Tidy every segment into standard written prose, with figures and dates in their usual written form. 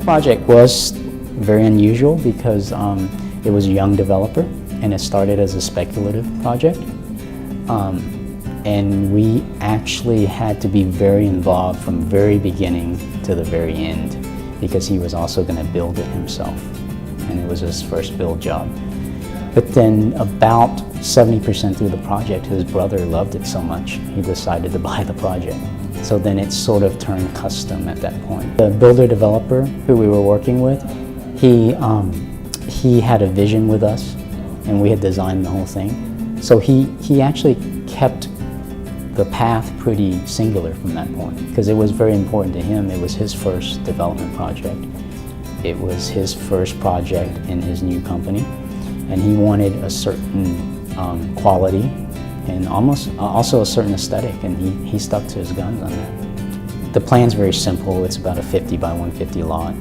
project was very unusual because it was a young developer and it started as a speculative project. And we actually had to be very involved from very beginning to the very end because he was also going to build it himself. And it was his first build job. But then about 70% through the project, his brother loved it so much, he decided to buy the project. So then it sort of turned custom at that point. The builder developer who we were working with, he had a vision with us and we had designed the whole thing. So he actually kept the path pretty singular from that point because it was very important to him. It was his first development project. It was his first project in his new company, and he wanted a certain quality and also a certain aesthetic, and he stuck to his guns on that. The plan's very simple. It's about a 50 by 150 lot,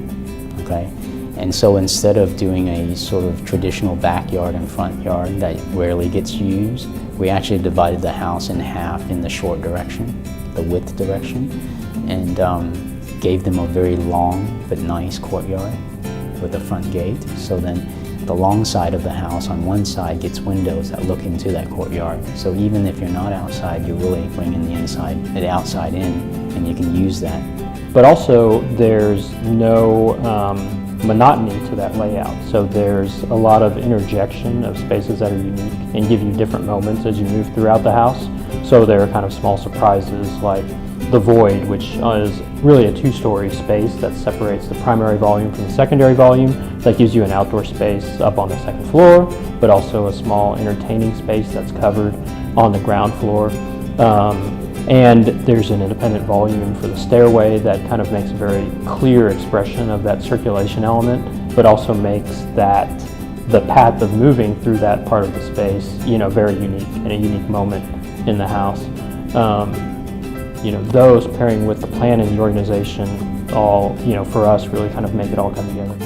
okay? And so instead of doing a sort of traditional backyard and front yard that rarely gets used, we actually divided the house in half in the short direction, the width direction, and gave them a very long but nice courtyard with a front gate. So then the long side of the house on one side gets windows that look into that courtyard. So even if you're not outside, you're really bringing the outside in, and you can use that. But also there's no monotony to that layout. So there's a lot of interjection of spaces that are unique and give you different moments as you move throughout the house. So there are kind of small surprises like the void, which is really a two-story space that separates the primary volume from the secondary volume. That gives you an outdoor space up on the second floor, but also a small entertaining space that's covered on the ground floor. And there's an independent volume for the stairway that kind of makes a very clear expression of that circulation element, but also makes the path of moving through that part of the space, very unique and a unique moment in the house. Those pairing with the plan and the organization all, for us really kind of make it all come together.